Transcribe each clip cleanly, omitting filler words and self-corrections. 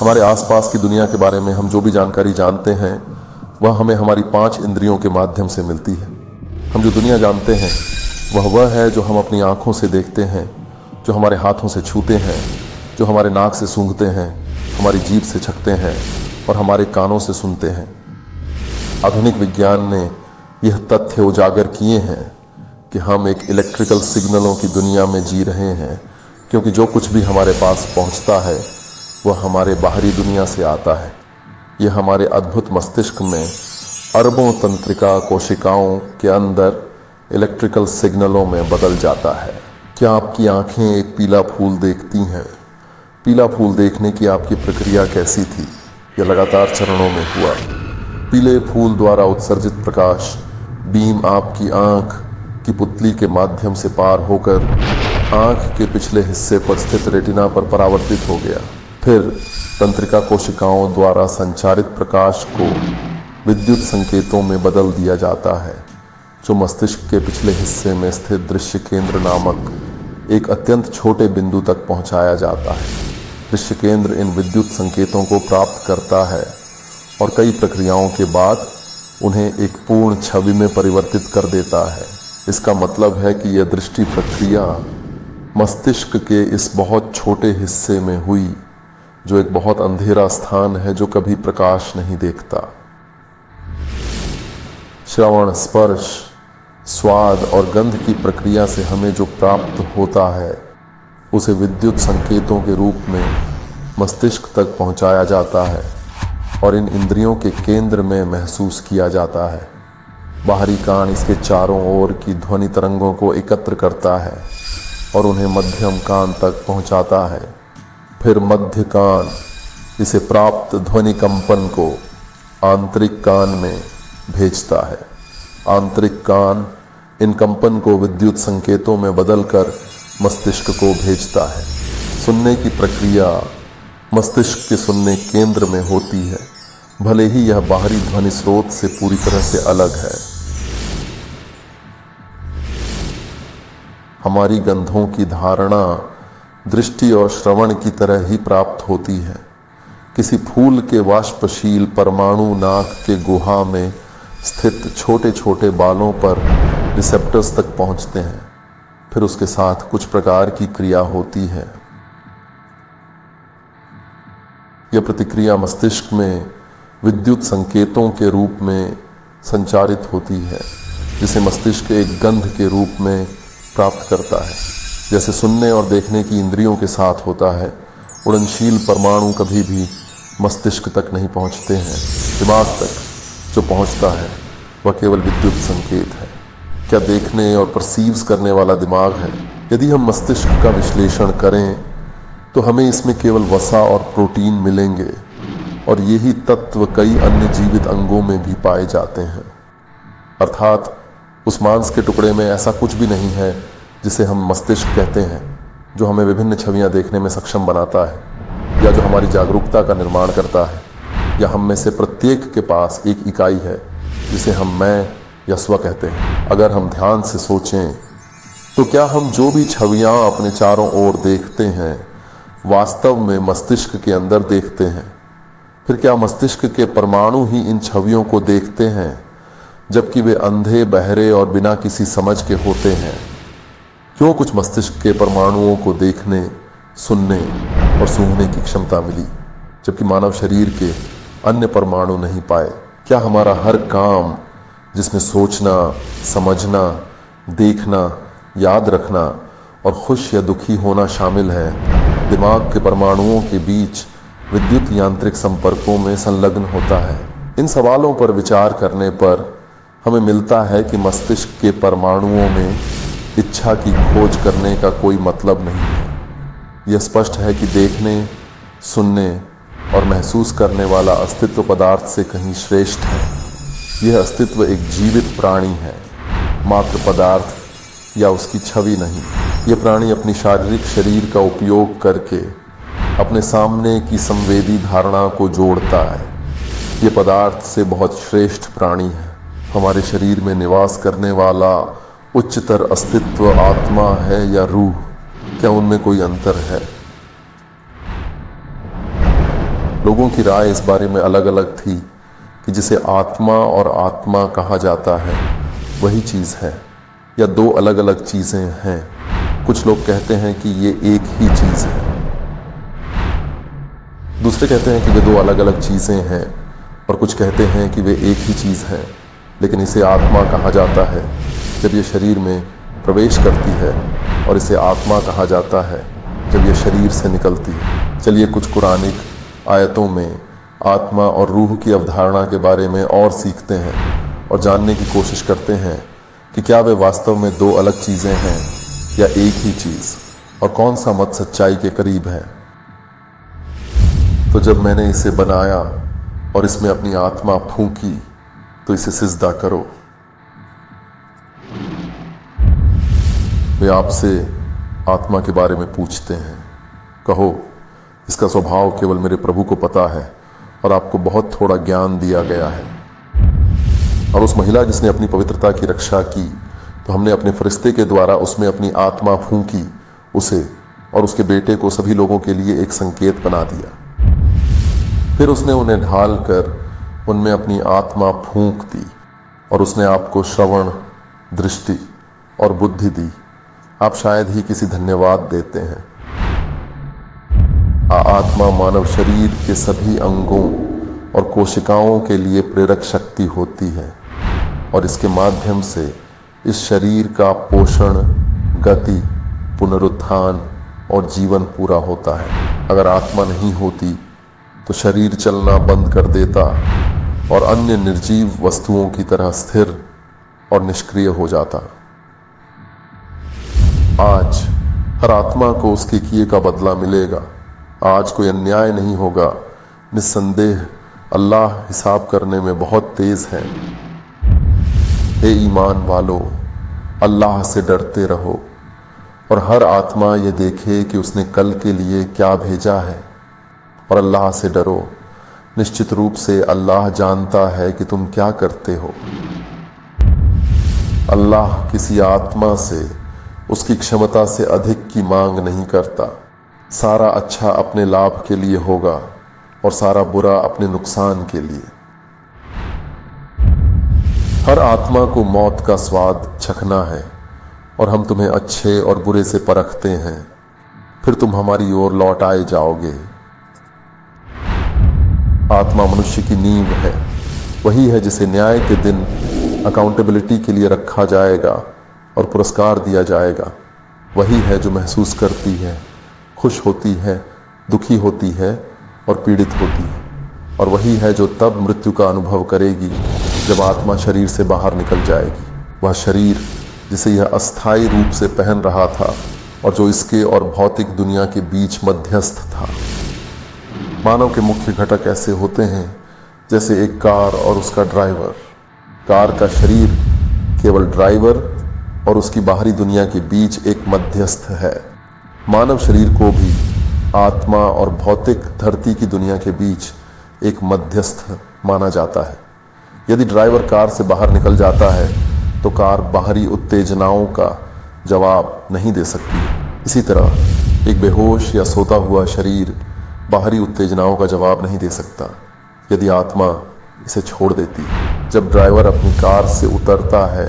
हमारे आसपास की दुनिया के बारे में हम जो भी जानकारी जानते हैं वह हमें हमारी 5 इंद्रियों के माध्यम से मिलती है। हम जो दुनिया जानते हैं वह है जो हम अपनी आंखों से देखते हैं, जो हमारे हाथों से छूते हैं, जो हमारे नाक से सूंघते हैं, हमारी जीभ से चखते हैं और हमारे कानों से सुनते हैं। आधुनिक विज्ञान ने यह तथ्य उजागर किए हैं कि हम एक इलेक्ट्रिकल सिग्नलों की दुनिया में जी रहे हैं, क्योंकि जो कुछ भी हमारे पास पहुंचता है वह हमारे बाहरी दुनिया से आता है। यह हमारे अद्भुत मस्तिष्क में अरबों तंत्रिका कोशिकाओं के अंदर इलेक्ट्रिकल सिग्नलों में बदल जाता है। क्या आपकी आंखें एक पीला फूल देखती हैं? पीला फूल देखने की आपकी प्रक्रिया कैसी थी? यह लगातार चरणों में हुआ। पीले फूल द्वारा उत्सर्जित प्रकाश बीम आपकी आंख की पुतली के माध्यम से पार होकर आंख के पिछले हिस्से पर स्थित रेटिना पर परावर्तित हो गया। फिर तंत्रिका कोशिकाओं द्वारा संचारित प्रकाश को विद्युत संकेतों में बदल दिया जाता है, जो मस्तिष्क के पिछले हिस्से में स्थित दृश्य केंद्र नामक एक अत्यंत छोटे बिंदु तक पहुंचाया जाता है। दृश्य केंद्र इन विद्युत संकेतों को प्राप्त करता है और कई प्रक्रियाओं के बाद उन्हें एक पूर्ण छवि में परिवर्तित कर देता है। इसका मतलब है कि यह दृष्टि प्रक्रिया मस्तिष्क के इस बहुत छोटे हिस्से में हुई, जो एक बहुत अंधेरा स्थान है जो कभी प्रकाश नहीं देखता। श्रवण, स्पर्श, स्वाद और गंध की प्रक्रिया से हमें जो प्राप्त होता है उसे विद्युत संकेतों के रूप में मस्तिष्क तक पहुंचाया जाता है और इन इंद्रियों के केंद्र में महसूस किया जाता है। बाहरी कान इसके चारों ओर की ध्वनि तरंगों को एकत्र करता है और उन्हें मध्यम कान तक पहुंचाता है। फिर मध्य कान इसे प्राप्त ध्वनि कंपन को आंतरिक कान में भेजता है। आंतरिक कान इन कंपन को विद्युत संकेतों में बदलकर मस्तिष्क को भेजता है। सुनने की प्रक्रिया मस्तिष्क के सुनने केंद्र में होती है, भले ही यह बाहरी ध्वनि स्रोत से पूरी तरह से अलग है। हमारी गंधों की धारणा दृष्टि और श्रवण की तरह ही प्राप्त होती है। किसी फूल के वाष्पशील परमाणु नाक के गुहा में स्थित छोटे छोटे बालों पर रिसेप्टर्स तक पहुंचते हैं। फिर उसके साथ कुछ प्रकार की क्रिया होती है। यह प्रतिक्रिया मस्तिष्क में विद्युत संकेतों के रूप में संचारित होती है, जिसे मस्तिष्क एक गंध के रूप में प्राप्त करता है। जैसे सुनने और देखने की इंद्रियों के साथ होता है, उड़नशील परमाणु कभी भी मस्तिष्क तक नहीं पहुंचते हैं। दिमाग तक जो पहुंचता है वह केवल विद्युत संकेत है। क्या देखने और परसीव्स करने वाला दिमाग है? यदि हम मस्तिष्क का विश्लेषण करें तो हमें इसमें केवल वसा और प्रोटीन मिलेंगे और यही तत्व कई अन्य जीवित अंगों में भी पाए जाते हैं। अर्थात उस मांस के टुकड़े में ऐसा कुछ भी नहीं है जिसे हम मस्तिष्क कहते हैं, जो हमें विभिन्न छवियां देखने में सक्षम बनाता है या जो हमारी जागरूकता का निर्माण करता है। या हम में से प्रत्येक के पास एक इकाई है जिसे हम मैं या स्व कहते हैं। अगर हम ध्यान से सोचें तो क्या हम जो भी छवियां अपने चारों ओर देखते हैं वास्तव में मस्तिष्क के अंदर देखते हैं? फिर क्या मस्तिष्क के परमाणु ही इन छवियों को देखते हैं, जबकि वे अंधे, बहरे और बिना किसी समझ के होते हैं? क्यों कुछ मस्तिष्क के परमाणुओं को देखने, सुनने और सूंघने की क्षमता मिली, जबकि मानव शरीर के अन्य परमाणु नहीं पाए? क्या हमारा हर काम जिसमें सोचना, समझना, देखना, याद रखना और खुश या दुखी होना शामिल है, दिमाग के परमाणुओं के बीच विद्युत यांत्रिक संपर्कों में संलग्न होता है? इन सवालों पर विचार करने पर हमें मिलता है कि मस्तिष्क के परमाणुओं में इच्छा की खोज करने का कोई मतलब नहीं है। यह स्पष्ट है कि देखने, सुनने और महसूस करने वाला अस्तित्व पदार्थ से कहीं श्रेष्ठ है। यह अस्तित्व एक जीवित प्राणी है, मात्र पदार्थ या उसकी छवि नहीं। यह प्राणी अपनी शारीरिक शरीर का उपयोग करके अपने सामने की संवेदी धारणा को जोड़ता है। यह पदार्थ से बहुत श्रेष्ठ प्राणी है। हमारे शरीर में निवास करने वाला उच्चतर अस्तित्व आत्मा है या रूह, क्या उनमें कोई अंतर है? लोगों की राय इस बारे में अलग अलग थी कि जिसे आत्मा और आत्मा कहा जाता है वही चीज़ है या दो अलग अलग चीज़ें हैं। कुछ लोग कहते हैं कि ये एक ही चीज़ है, दूसरे कहते हैं कि वे दो अलग अलग चीज़ें हैं, और कुछ कहते हैं कि वे एक ही चीज़ है, लेकिन इसे आत्मा कहा जाता है जब ये शरीर में प्रवेश करती है, और इसे आत्मा कहा जाता है जब ये शरीर से निकलती है। चलिए कुछ कुरानिक आयतों में आत्मा और रूह की अवधारणा के बारे में और सीखते हैं और जानने की कोशिश करते हैं कि क्या वे वास्तव में दो अलग चीज़ें हैं या एक ही चीज़, और कौन सा मत सच्चाई के करीब है। तो जब मैंने इसे बनाया और इसमें अपनी आत्मा फूंकी तो इसे सिजदा करो। वे आपसे आत्मा के बारे में पूछते हैं, कहो इसका स्वभाव केवल मेरे प्रभु को पता है और आपको बहुत थोड़ा ज्ञान दिया गया है। और उस महिला जिसने अपनी पवित्रता की रक्षा की, तो हमने अपने फरिश्ते के द्वारा उसमें अपनी आत्मा फूंकी, उसे और उसके बेटे को सभी लोगों के लिए एक संकेत बना दिया। फिर उसने उन्हें ढाल कर उनमें अपनी आत्मा फूंक दी, और उसने आपको श्रवण, दृष्टि और बुद्धि दी। आप शायद ही किसी धन्यवाद देते हैं। आत्मा मानव शरीर के सभी अंगों और कोशिकाओं के लिए प्रेरक शक्ति होती है, और इसके माध्यम से इस शरीर का पोषण, गति, पुनरुत्थान और जीवन पूरा होता है। अगर आत्मा नहीं होती तो शरीर चलना बंद कर देता और अन्य निर्जीव वस्तुओं की तरह स्थिर और निष्क्रिय हो जाता। आज हर आत्मा को उसके किए का बदला मिलेगा। आज कोई अन्याय नहीं होगा। निस्संदेह अल्लाह हिसाब करने में बहुत तेज है। हे ईमान वालों, अल्लाह से डरते रहो और हर आत्मा ये देखे कि उसने कल के लिए क्या भेजा है, और अल्लाह से डरो। निश्चित रूप से अल्लाह जानता है कि तुम क्या करते हो। अल्लाह किसी आत्मा से उसकी क्षमता से अधिक की मांग नहीं करता। सारा अच्छा अपने लाभ के लिए होगा और सारा बुरा अपने नुकसान के लिए। हर आत्मा को मौत का स्वाद चखना है, और हम तुम्हें अच्छे और बुरे से परखते हैं, फिर तुम हमारी ओर लौट आए जाओगे। आत्मा मनुष्य की नींव है। वही है जिसे न्याय के दिन अकाउंटेबिलिटी के लिए रखा जाएगा और पुरस्कार दिया जाएगा। वही है जो महसूस करती है, खुश होती है, दुखी होती है और पीड़ित होती है। और वही है जो तब मृत्यु का अनुभव करेगी जब आत्मा शरीर से बाहर निकल जाएगी। वह शरीर जिसे यह अस्थायी रूप से पहन रहा था और जो इसके और भौतिक दुनिया के बीच मध्यस्थ था। मानव के मुख्य घटक ऐसे होते हैं जैसे एक कार और उसका ड्राइवर। कार का शरीर केवल ड्राइवर और उसकी बाहरी दुनिया के बीच एक मध्यस्थ है। मानव शरीर को भी आत्मा और भौतिक धरती की दुनिया के बीच एक मध्यस्थ माना जाता है। यदि ड्राइवर कार से बाहर निकल जाता है तो कार बाहरी उत्तेजनाओं का जवाब नहीं दे सकती। इसी तरह एक बेहोश या सोता हुआ शरीर बाहरी उत्तेजनाओं का जवाब नहीं दे सकता यदि आत्मा इसे छोड़ देती है। जब ड्राइवर अपनी कार से उतरता है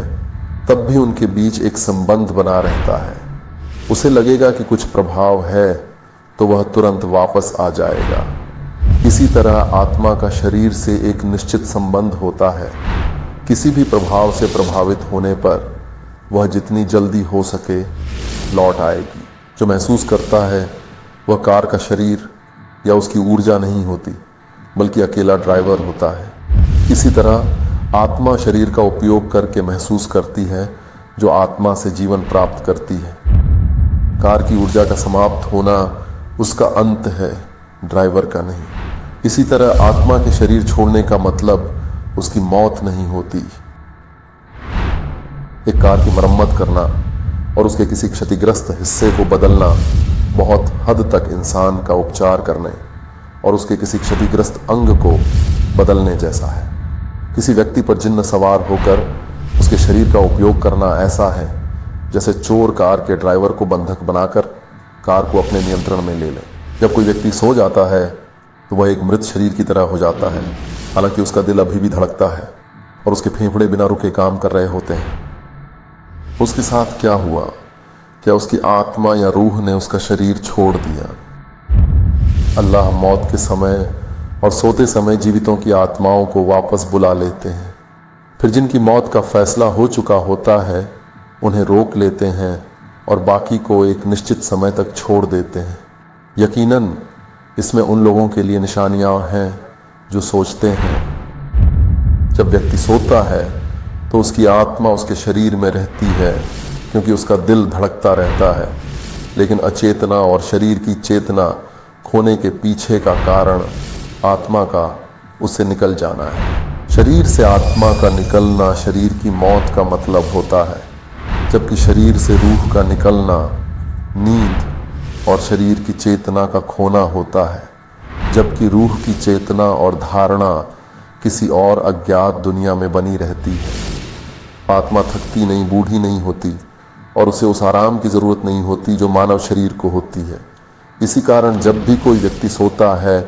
तब भी उनके बीच एक संबंध बना रहता है। उसे लगेगा कि कुछ प्रभाव है तो वह तुरंत वापस आ जाएगा। इसी तरह आत्मा का शरीर से एक निश्चित संबंध होता है। किसी भी प्रभाव से प्रभावित होने पर वह जितनी जल्दी हो सके लौट आएगी। जो महसूस करता है वह कार का शरीर या उसकी ऊर्जा नहीं होती बल्कि अकेला ड्राइवर होता है। इसी तरह आत्मा शरीर का उपयोग करके महसूस करती है जो आत्मा से जीवन प्राप्त करती है। कार की ऊर्जा का समाप्त होना उसका अंत है, ड्राइवर का नहीं। इसी तरह आत्मा के शरीर छोड़ने का मतलब उसकी मौत नहीं होती। एक कार की मरम्मत करना और उसके किसी क्षतिग्रस्त हिस्से को बदलना बहुत हद तक इंसान का उपचार करने और उसके किसी क्षतिग्रस्त अंग को बदलने जैसा है। किसी व्यक्ति पर जिन्न सवार होकर उसके शरीर का उपयोग करना ऐसा है जैसे चोर कार के ड्राइवर को बंधक बनाकर कार को अपने नियंत्रण में ले ले। जब कोई व्यक्ति सो जाता है तो वह एक मृत शरीर की तरह हो जाता है, हालांकि उसका दिल अभी भी धड़कता है और उसके फेफड़े बिना रुके काम कर रहे होते हैं। उसके साथ क्या हुआ? क्या उसकी आत्मा या रूह ने उसका शरीर छोड़ दिया? अल्लाह मौत के समय और सोते समय जीवितों की आत्माओं को वापस बुला लेते हैं। फिर जिनकी मौत का फैसला हो चुका होता है उन्हें रोक लेते हैं और बाकी को एक निश्चित समय तक छोड़ देते हैं। यकीनन इसमें उन लोगों के लिए निशानियां हैं जो सोचते हैं जब व्यक्ति सोता है तो उसकी आत्मा उसके शरीर में रहती है क्योंकि उसका दिल धड़कता रहता है, लेकिन अचेतना और शरीर की चेतना खोने के पीछे का कारण आत्मा का उससे निकल जाना है। शरीर से आत्मा का निकलना शरीर की मौत का मतलब होता है, जबकि शरीर से रूह का निकलना नींद और शरीर की चेतना का खोना होता है। जबकि रूह की चेतना और धारणा किसी और अज्ञात दुनिया में बनी रहती है। आत्मा थकती नहीं, बूढ़ी नहीं होती और उसे उस आराम की ज़रूरत नहीं होती जो मानव शरीर को होती है। इसी कारण जब भी कोई व्यक्ति सोता है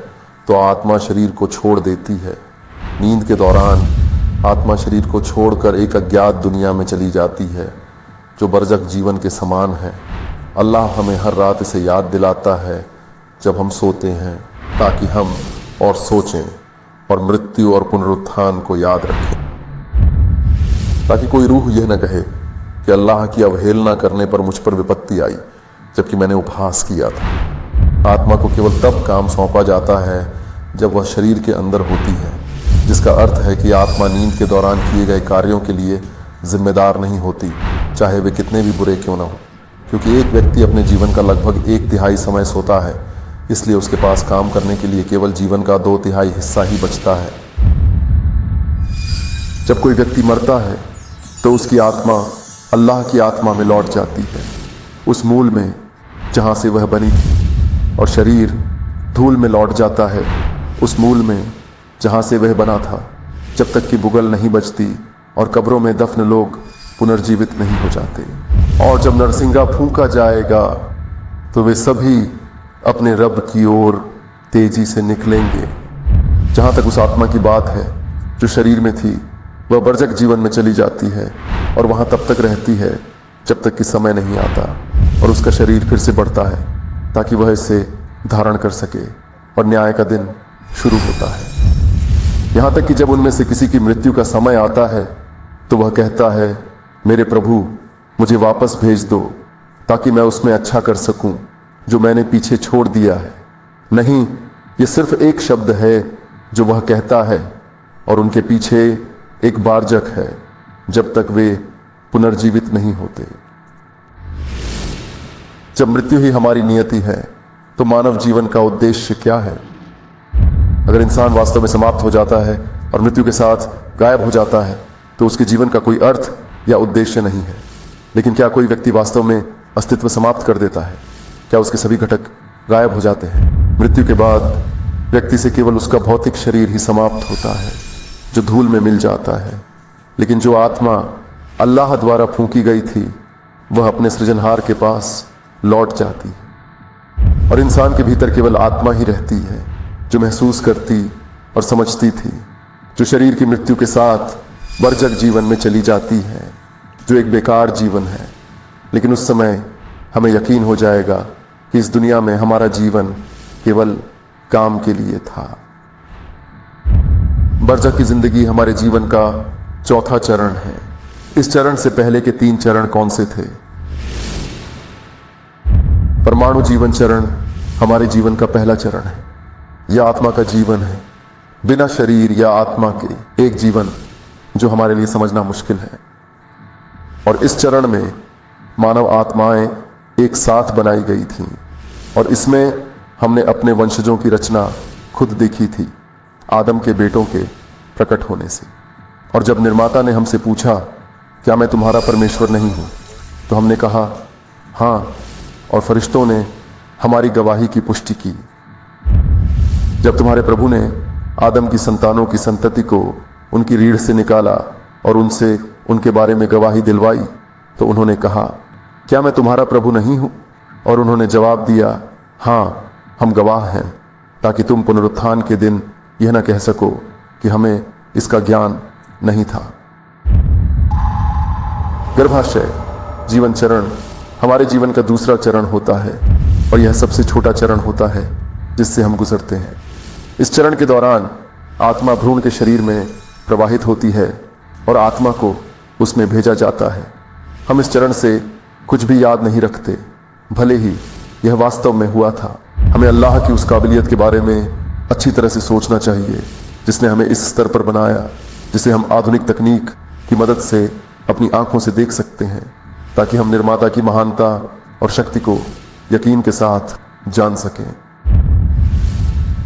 तो आत्मा शरीर को छोड़ देती है। नींद के दौरान आत्मा शरीर को छोड़कर एक अज्ञात दुनिया में चली जाती है जो बरज़ख जीवन के समान है। अल्लाह हमें हर रात इसे याद दिलाता है जब हम सोते हैं, ताकि हम और सोचें और मृत्यु और पुनरुत्थान को याद रखें, ताकि कोई रूह यह न कहे कि अल्लाह की अवहेलना करने पर मुझ पर विपत्ति आई जबकि मैंने उपहास किया था। आत्मा को केवल तब काम सौंपा जाता है जब वह शरीर के अंदर होती है, जिसका अर्थ है कि आत्मा नींद के दौरान किए गए कार्यों के लिए जिम्मेदार नहीं होती, चाहे वे कितने भी बुरे क्यों न हो। क्योंकि एक व्यक्ति अपने जीवन का लगभग 1/3 समय सोता है, इसलिए उसके पास काम करने के लिए केवल जीवन का 2/3 हिस्सा ही बचता है। जब कोई व्यक्ति मरता है तो उसकी आत्मा अल्लाह की आत्मा में लौट जाती है, उस मूल में जहाँ से वह बनी थी, और शरीर धूल में लौट जाता है उस मूल में जहाँ से वह बना था, जब तक कि बुगल नहीं बजती और कब्रों में दफन लोग पुनर्जीवित नहीं हो जाते। और जब नरसिंगा फूंका जाएगा तो वे सभी अपने रब की ओर तेजी से निकलेंगे। जहाँ तक उस आत्मा की बात है जो शरीर में थी, वह बरज़ख जीवन में चली जाती है और वहाँ तब तक रहती है जब तक कि समय नहीं आता और उसका शरीर फिर से बढ़ता है ताकि वह इसे धारण कर सके और न्याय का दिन शुरू होता है। यहाँ तक कि जब उनमें से किसी की मृत्यु का समय आता है तो वह कहता है, मेरे प्रभु मुझे वापस भेज दो ताकि मैं उसमें अच्छा कर सकूं जो मैंने पीछे छोड़ दिया है। नहीं, ये सिर्फ एक शब्द है जो वह कहता है और उनके पीछे एक बारजक है जब तक वे पुनर्जीवित नहीं होते। जब मृत्यु ही हमारी नियति है तो मानव जीवन का उद्देश्य क्या है? अगर इंसान वास्तव में समाप्त हो जाता है और मृत्यु के साथ गायब हो जाता है तो उसके जीवन का कोई अर्थ या उद्देश्य नहीं है। लेकिन क्या कोई व्यक्ति वास्तव में अस्तित्व समाप्त कर देता है? क्या उसके सभी घटक गायब हो जाते हैं? मृत्यु के बाद व्यक्ति से केवल उसका भौतिक शरीर ही समाप्त होता है जो धूल में मिल जाता है, लेकिन जो आत्मा अल्लाह द्वारा फूंकी गई थी वह अपने सृजनहार के पास लौट जाती है। और इंसान के भीतर केवल आत्मा ही रहती है जो महसूस करती और समझती थी, जो शरीर की मृत्यु के साथ बरज़ख जीवन में चली जाती है, जो एक बेकार जीवन है। लेकिन उस समय हमें यकीन हो जाएगा कि इस दुनिया में हमारा जीवन केवल काम के लिए था। बरज़ख की जिंदगी हमारे जीवन का चौथा चरण है। इस चरण से पहले के 3 चरण कौन से थे? परमाणु जीवन चरण हमारे जीवन का पहला चरण है। यह आत्मा का जीवन है, बिना शरीर या आत्मा के एक जीवन जो हमारे लिए समझना मुश्किल है। और इस चरण में मानव आत्माएं एक साथ बनाई गई थीं और इसमें हमने अपने वंशजों की रचना खुद देखी थी, आदम के बेटों के प्रकट होने से। और जब निर्माता ने हमसे पूछा, क्या मैं तुम्हारा परमेश्वर नहीं हूँ? तो हमने कहा हाँ, और फरिश्तों ने हमारी गवाही की पुष्टि की। जब तुम्हारे प्रभु ने आदम की संतानों की संतति को उनकी रीढ़ से निकाला और उनसे उनके बारे में गवाही दिलवाई तो उन्होंने कहा, क्या मैं तुम्हारा प्रभु नहीं हूं? और उन्होंने जवाब दिया, हाँ, हम गवाह हैं, ताकि तुम पुनरुत्थान के दिन यह न कह सको कि हमें इसका ज्ञान नहीं था। गर्भाशय जीवन चरण हमारे जीवन का दूसरा चरण होता है और यह सबसे छोटा चरण होता है जिससे हम गुजरते हैं। इस चरण के दौरान आत्मा भ्रूण के शरीर में प्रवाहित होती है और आत्मा को उसमें भेजा जाता है। हम इस चरण से कुछ भी याद नहीं रखते, भले ही यह वास्तव में हुआ था। हमें अल्लाह की उस काबिलियत के बारे में अच्छी तरह से सोचना चाहिए जिसने हमें इस स्तर पर बनाया, जिसे हम आधुनिक तकनीक की मदद से अपनी आंखों से देख सकते हैं, ताकि हम निर्माता की महानता और शक्ति को यकीन के साथ जान सकें।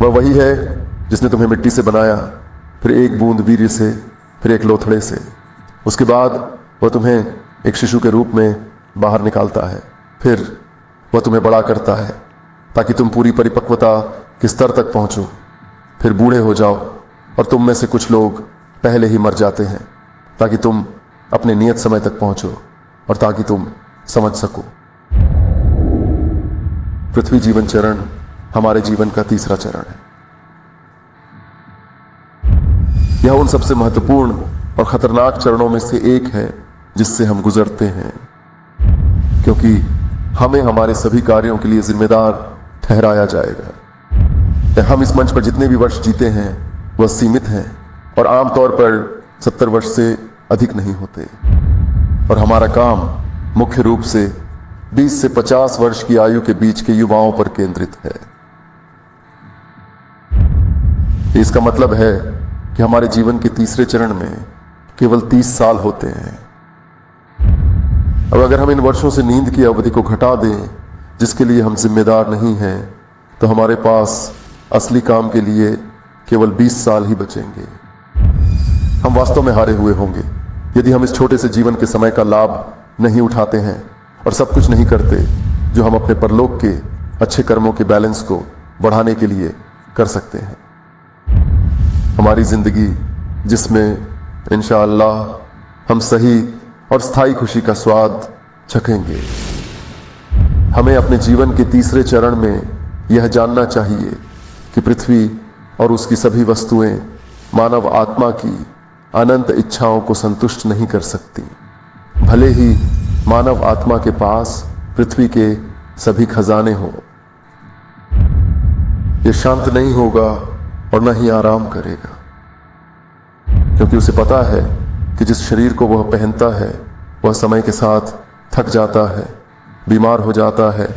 वह वही है जिसने तुम्हें मिट्टी से बनाया, फिर एक बूंद वीर्य से, फिर एक लोथड़े से। उसके बाद वह तुम्हें एक शिशु के रूप में बाहर निकालता है, फिर वह तुम्हें बड़ा करता है ताकि तुम पूरी परिपक्वता के स्तर तक पहुंचो। फिर बूढ़े हो जाओ और तुम में से कुछ लोग पहले ही मर जाते हैं ताकि तुम अपने नियत समय तक पहुंचो और ताकि तुम समझ सको। पृथ्वी जीवन चरण हमारे जीवन का तीसरा चरण है। यह उन सबसे महत्वपूर्ण और खतरनाक चरणों में से एक है जिससे हम गुजरते हैं, क्योंकि हमें हमारे सभी कार्यों के लिए जिम्मेदार ठहराया जाएगा। हम इस मंच पर जितने भी वर्ष जीते हैं वह सीमित हैं और आमतौर पर 70 वर्ष से अधिक नहीं होते, और हमारा काम मुख्य रूप से 20 से 50 वर्ष की आयु के बीच के युवाओं पर केंद्रित है। इसका मतलब है कि हमारे जीवन के तीसरे चरण में केवल 30 साल होते हैं। अब अगर हम इन वर्षों से नींद की अवधि को घटा दें जिसके लिए हम जिम्मेदार नहीं हैं, तो हमारे पास असली काम के लिए केवल 20 साल ही बचेंगे। हम वास्तव में हारे हुए होंगे यदि हम इस छोटे से जीवन के समय का लाभ नहीं उठाते हैं और सब कुछ नहीं करते जो हम अपने परलोक के अच्छे कर्मों के बैलेंस को बढ़ाने के लिए कर सकते हैं। हमारी जिंदगी जिसमें इंशाअल्लाह हम सही और स्थायी खुशी का स्वाद चखेंगे। हमें अपने जीवन के तीसरे चरण में यह जानना चाहिए कि पृथ्वी और उसकी सभी वस्तुएं मानव आत्मा की अनंत इच्छाओं को संतुष्ट नहीं कर सकती, भले ही मानव आत्मा के पास पृथ्वी के सभी खजाने हों। यह शांत नहीं होगा और न ही आराम करेगा, क्योंकि उसे पता है कि जिस शरीर को वह पहनता है वह समय के साथ थक जाता है, बीमार हो जाता है,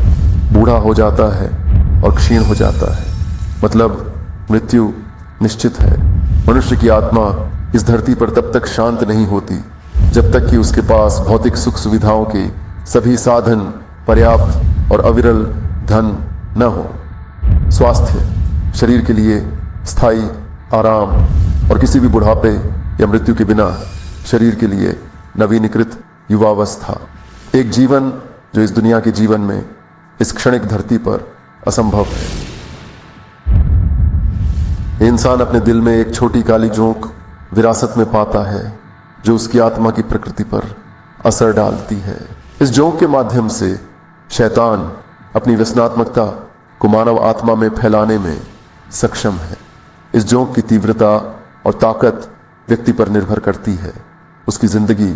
बूढ़ा हो जाता है और क्षीण हो जाता है। मतलब मृत्यु निश्चित है। मनुष्य की आत्मा इस धरती पर तब तक शांत नहीं होती जब तक कि उसके पास भौतिक सुख सुविधाओं के सभी साधन पर्याप्त और अविरल धन न हो। स्वास्थ्य शरीर के लिए स्थायी आराम और किसी भी बुढ़ापे या मृत्यु के बिना शरीर के लिए नवीनीकृत युवावस्था, एक जीवन जो इस दुनिया के जीवन में इस क्षणिक धरती पर असंभव है। इंसान अपने दिल में एक छोटी काली जोंक विरासत में पाता है जो उसकी आत्मा की प्रकृति पर असर डालती है। इस जोंक के माध्यम से शैतान अपनी व्यसनात्मकता को मानव आत्मा में फैलाने में सक्षम है। इस जोंक की तीव्रता और ताकत व्यक्ति पर निर्भर करती है, उसकी जिंदगी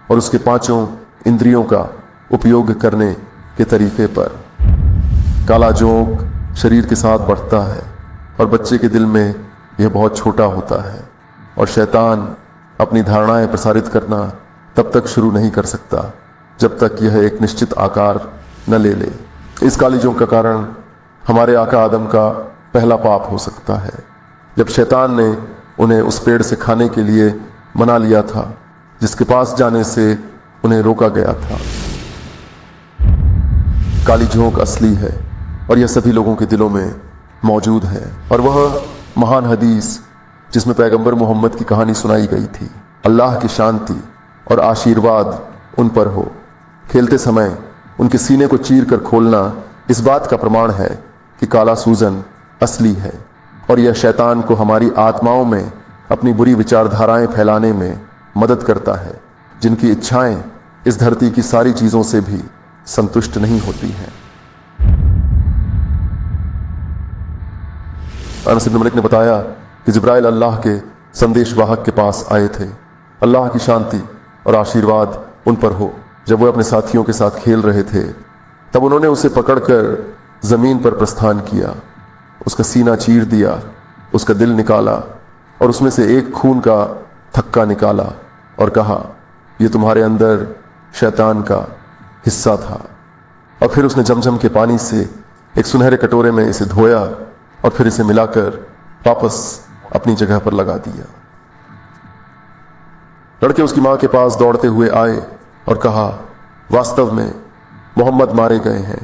और उसके पांचों इंद्रियों का उपयोग करने के तरीके पर। काला जोंक शरीर के साथ बढ़ता है और बच्चे के दिल में यह बहुत छोटा होता है, और शैतान अपनी धारणाएं प्रसारित करना तब तक शुरू नहीं कर सकता जब तक यह एक निश्चित आकार न ले ले। इस काली जोंक का कारण हमारे आका आदम का पहला पाप हो सकता है, जब शैतान ने उन्हें उस पेड़ से खाने के लिए मना लिया था जिसके पास जाने से उन्हें रोका गया था। काली जोंक असली है और यह सभी लोगों के दिलों में मौजूद है, और वह महान हदीस जिसमें पैगंबर मोहम्मद की कहानी सुनाई गई थी, अल्लाह की शांति और आशीर्वाद उन पर हो, खेलते समय उनके सीने को चीर कर खोलना इस बात का प्रमाण है कि काला सूजन असली है, और यह शैतान को हमारी आत्माओं में अपनी बुरी विचारधाराएं फैलाने में मदद करता है। जिनकी इच्छाएं इस धरती की सारी चीजों से भी संतुष्ट नहीं होती हैं। अनस इब्न मलिक ने बताया कि जिब्राइल अल्लाह के संदेशवाहक के पास आए थे। अल्लाह की शांति और आशीर्वाद उन पर हो। जब वो अपने साथियों के साथ खेल रहे थे तब उन्होंने उसे पकड़कर जमीन पर प्रस्थान किया, उसका सीना चीर दिया, उसका दिल निकाला और उसमें से एक खून का थक्का निकाला और कहा, यह तुम्हारे अंदर शैतान का हिस्सा था। और फिर उसने जमजम के पानी से एक सुनहरे कटोरे में इसे धोया और फिर इसे मिलाकर वापस अपनी जगह पर लगा दिया। लड़के उसकी मां के पास दौड़ते हुए आए और कहा, वास्तव में मोहम्मद मारे गए हैं।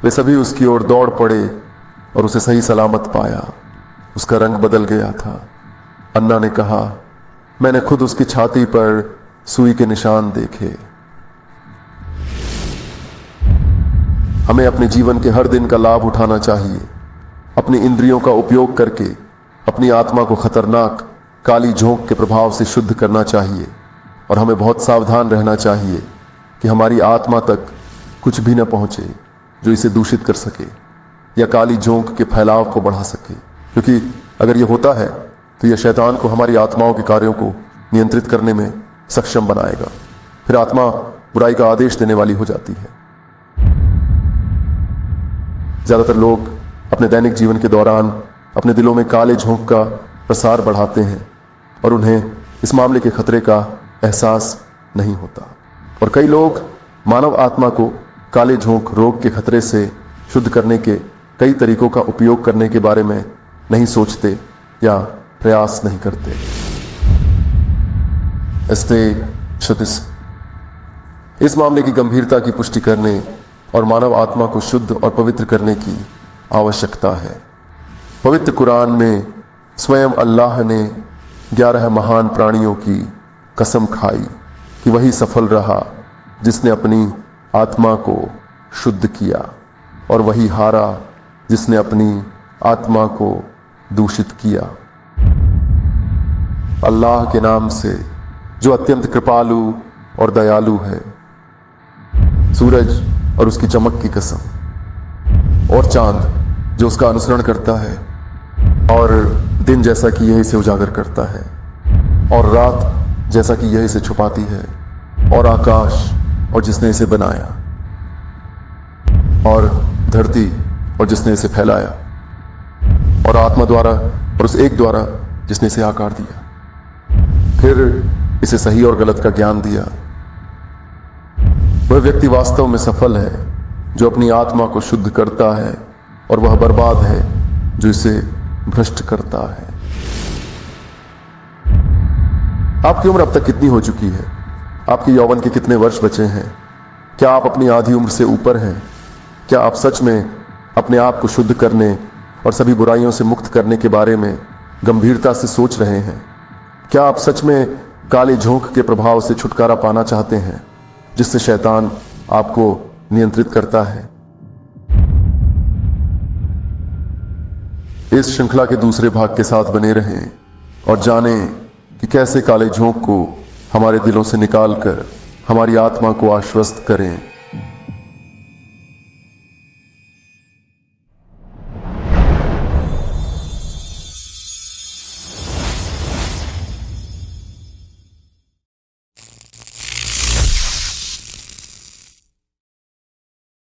वे सभी उसकी ओर दौड़ पड़े और उसे सही सलामत पाया। उसका रंग बदल गया था। अन्ना ने कहा, मैंने खुद उसकी छाती पर सुई के निशान देखे। हमें अपने जीवन के हर दिन का लाभ उठाना चाहिए। अपनी इंद्रियों का उपयोग करके अपनी आत्मा को खतरनाक काली झोंक के प्रभाव से शुद्ध करना चाहिए और हमें बहुत सावधान रहना चाहिए कि हमारी आत्मा तक कुछ भी न पहुंचे जो इसे दूषित कर सके या काली झोंक के फैलाव को बढ़ा सके, क्योंकि अगर यह होता है तो यह शैतान को हमारी आत्माओं के कार्यों को नियंत्रित करने में सक्षम बनाएगा। फिर आत्मा बुराई का आदेश देने वाली हो जाती है। ज्यादातर लोग अपने दैनिक जीवन के दौरान अपने दिलों में काले झोंक का प्रसार बढ़ाते हैं और उन्हें इस मामले के खतरे का एहसास नहीं होता। और कई लोग मानव आत्मा को काले झोंक रोग के खतरे से शुद्ध करने के कई तरीकों का उपयोग करने के बारे में नहीं सोचते या प्रयास नहीं करते। इस मामले की गंभीरता की पुष्टि करने और मानव आत्मा को शुद्ध और पवित्र करने की आवश्यकता है। पवित्र कुरान में स्वयं अल्लाह ने 11 महान प्राणियों की कसम खाई कि वही सफल रहा जिसने अपनी आत्मा को शुद्ध किया और वही हारा जिसने अपनी आत्मा को दूषित किया। अल्लाह के नाम से जो अत्यंत कृपालु और दयालु है। सूरज और उसकी चमक की कसम, और चांद जो उसका अनुसरण करता है, और दिन जैसा कि यह इसे उजागर करता है, और रात जैसा कि यह इसे छुपाती है, और आकाश और जिसने इसे बनाया, और धरती और जिसने इसे फैलाया, और आत्मा द्वारा और उस एक द्वारा जिसने इसे आकार दिया, फिर इसे सही और गलत का ज्ञान दिया। वह व्यक्ति वास्तव में सफल है जो अपनी आत्मा को शुद्ध करता है, और वह बर्बाद है जो इसे भ्रष्ट करता है। आपकी उम्र अब तक कितनी हो चुकी है? आपके यौवन के कितने वर्ष बचे हैं? क्या आप अपनी आधी उम्र से ऊपर हैं? क्या आप सच में अपने आप को शुद्ध करने और सभी बुराइयों से मुक्त करने के बारे में गंभीरता से सोच रहे हैं? क्या आप सच में काले झोंक के प्रभाव से छुटकारा पाना चाहते हैं जिससे शैतान आपको नियंत्रित करता है? इस श्रृंखला के दूसरे भाग के साथ बने रहें और जानें कि कैसे काले झोंक को हमारे दिलों से निकालकर हमारी आत्मा को आश्वस्त करें